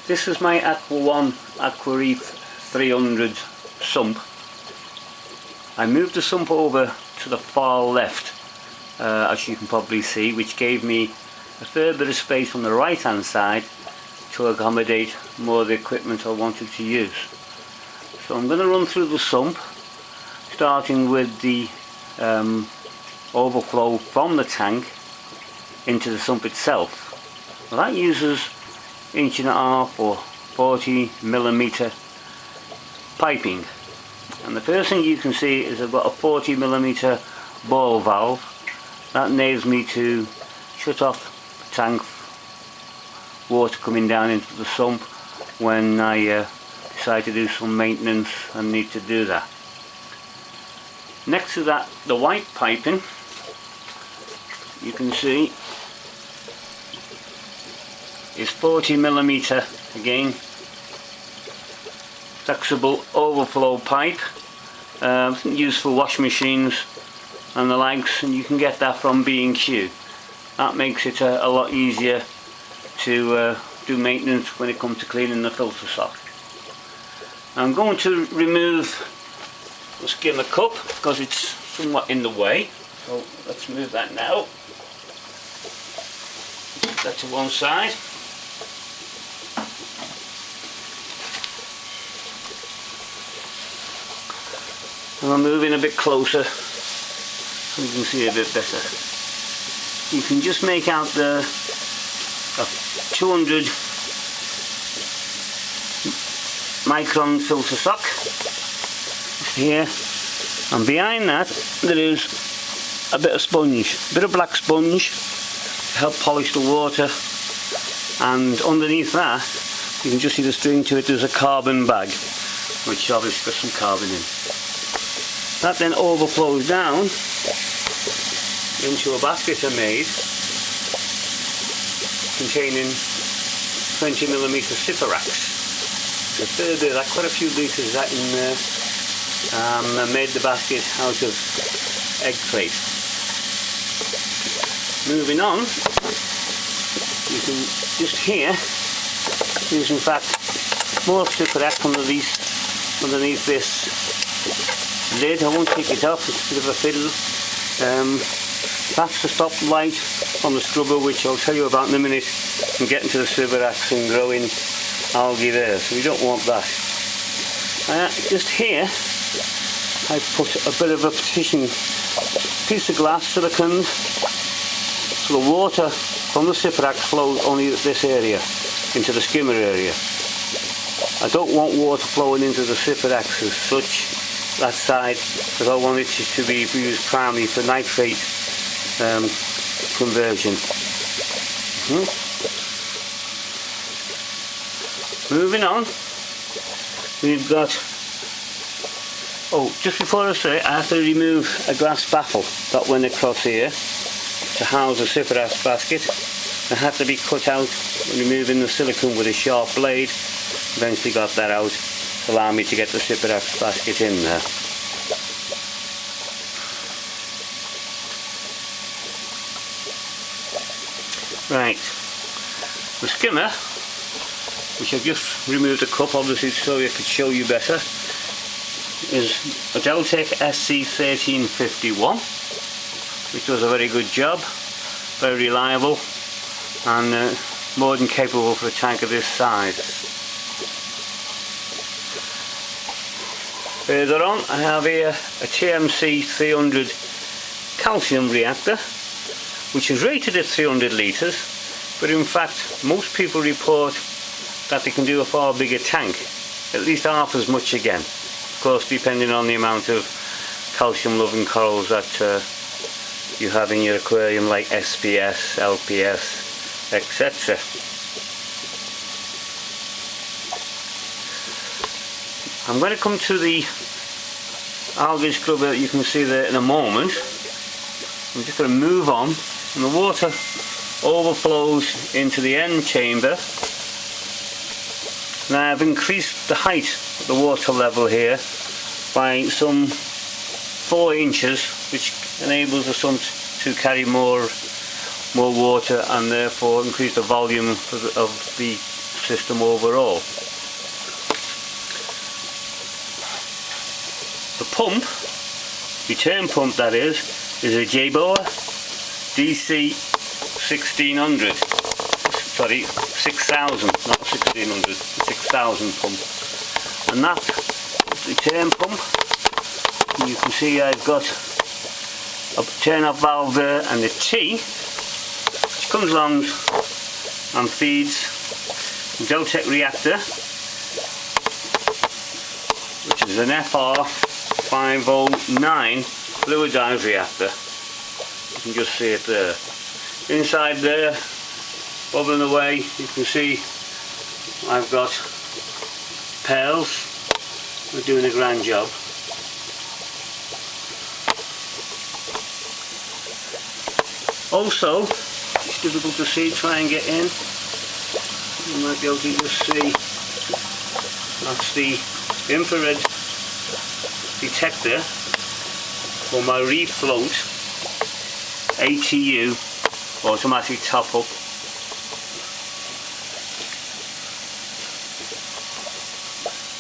This is my Aquareef 300 sump. I moved the sump over to the far left, as you can probably see, which gave me a fair bit of space on the right hand side to accommodate more of the equipment I wanted to use. So I'm going to run through the sump, starting with the overflow from the tank into the sump itself. Well, that uses 1.5 or 40mm piping, and the first thing you can see is I've got a 40mm ball valve that enables me to shut off the tank water coming down into the sump when I decide to do some maintenance and need to do that. Next to that, the white piping, you can see, is 40mm again, flexible overflow pipe, used for wash machines and the likes, and you can get that from B&Q. That makes it a lot easier to do maintenance when it comes to cleaning the filter sock. I'm going to remove the skimmer cup because it's somewhat in the way, so let's move that now. Put that to one side. And I'm moving a bit closer so you can see a bit better. You can just make out the 200 micron filter sock here, and behind that there is a bit of sponge, a bit of black sponge to help polish the water, and underneath that you can just see the string to it. There's a carbon bag which obviously got some carbon in. That then overflows down into a basket I made containing 20mm zipper racks. A fair bit, quite a few litres of that in there. I made the basket out of egg crate. Moving on, you can just hear there's in fact more zipper racks underneath this lid. I won't take it off, it's a bit of a fiddle. That's to stop light on the scrubber, which I'll tell you about in a minute, and getting to the zipper racks and growing algae there, so we don't want that. Just here I put a bit of a partition piece of glass, silicone, so the water from the zipper rack flows only this area into the skimmer area. I don't want water flowing into the zipper racks as such, that side, because I want it to be used primarily for nitrate conversion. Moving on, we've got, just before I say, I have to remove a glass baffle that went across here to house the zipper rack basket. It had to be cut out, removing the silicone with a sharp blade. Eventually got that out to allow me to get the zipper rack basket in there. Right, the skimmer, which I've just removed the cup obviously so I could show you better, is a Deltec SC1351, which does a very good job, very reliable, and more than capable for a tank of this size. Further on, I have here a TMC 300 calcium reactor, which is rated at 300 litres, but in fact most people report that they can do a far bigger tank, at least half as much again, of course depending on the amount of calcium loving corals that you have in your aquarium, like SPS, LPS, etc. I'm going to come to the algae scrubber that you can see there in a moment. I'm just going to move on, and the water overflows into the end chamber. Now I've increased the height of the water level here by some 4 inches, which enables the sump to carry more water and therefore increase the volume of the system overall. The pump, return pump that is a J-Boa DC 1600, sorry 6000, not 1600, 6000 pump, and that return pump, you can see I've got a turn off valve there and the T which comes along and feeds the Deltec reactor, which is an FR509 fluidized reactor. You can just see it there. Inside there, bubbling away, you can see I've got pearls. We're doing a grand job. Also, it's difficult to see, try and get in. You might be able to just see that's the infrared detector for my reef float ATU automatic top up.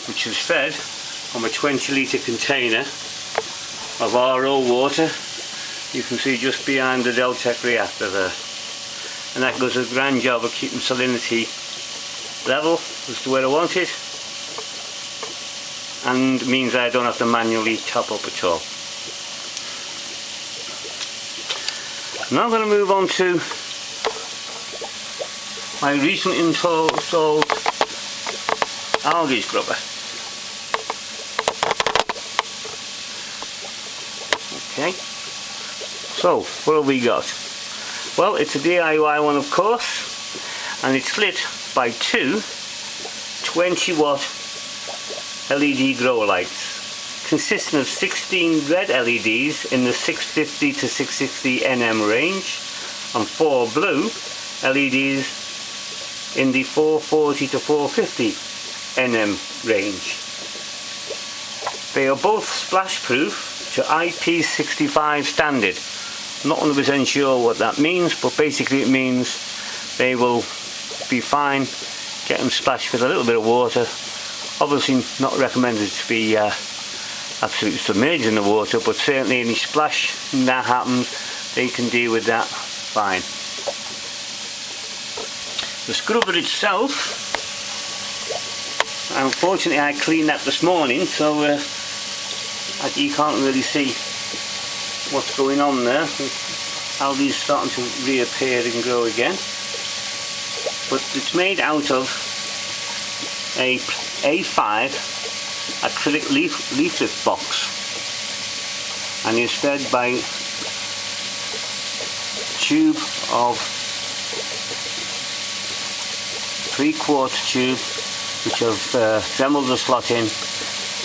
Which is fed from a 20 litre container of RO water. You can see just behind the Deltec reactor there. And that does a grand job of keeping salinity level as to where I want it, and means I don't have to manually top up at all. Now I'm going to move on to my recently installed algae scrubber. Okay, so what have we got? Well, it's a DIY one, of course, and it's lit by two 20 watt LED grow lights consisting of 16 red LEDs in the 650 to 660 nm range and 4 blue LEDs in the 440 to 450 nm range. They are both splash proof to IP65 standard. Not 100% sure what that means, but basically it means they will be fine. Get them splashed with a little bit of water. Obviously not recommended to be absolutely submerged in the water, but certainly any splash that happens, they can deal with that fine. The scrubber itself, unfortunately I cleaned that this morning, so you can't really see what's going on there. Algae is starting to reappear and grow again, but it's made out of a A5 acrylic leaflet box and is fed by a tube of 3/4 tube which I've dremelled the slot in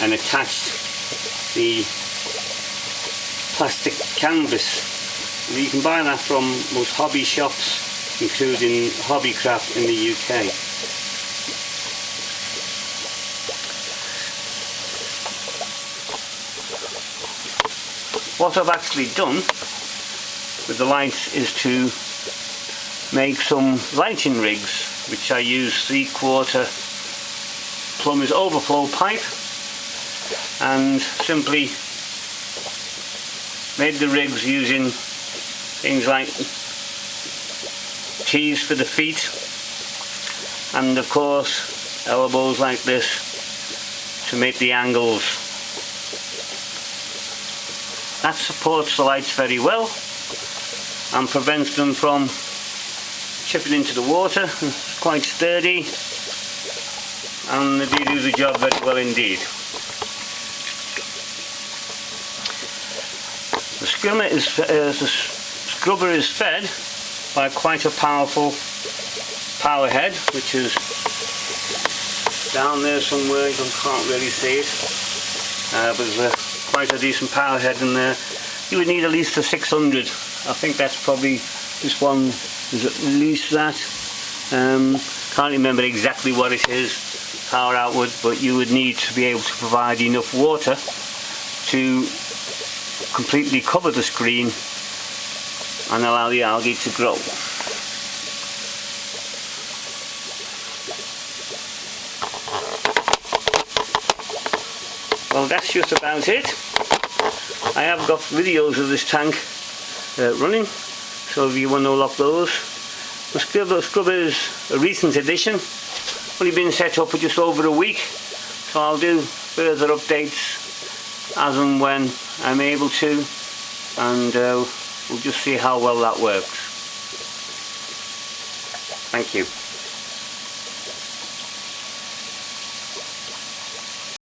and attached the plastic canvas. You can buy that from most hobby shops, including Hobbycraft in the UK. What I've actually done with the lights is to make some lighting rigs, which I use 3/4 plumber's overflow pipe, and simply made the rigs using things like T's for the feet and of course elbows like this to make the angles. That supports the lights very well and prevents them from chipping into the water. It's quite sturdy and they do the job very well indeed. The scrubber is fed by quite a powerful power head, which is down there somewhere. You can't really see it, but there's quite a decent power head in there. You would need at least a 600. I think that's probably, this one is at least that. Can't remember exactly what it is, power outward, but you would need to be able to provide enough water to completely cover the screen and allow the algae to grow. well, that's just about it. I have got videos of this tank running, so if you want to unlock those. The scrubber is a recent addition, only been set up for just over a week, so I'll do further updates as and when I'm able to, and we'll just see how well that works. Thank you.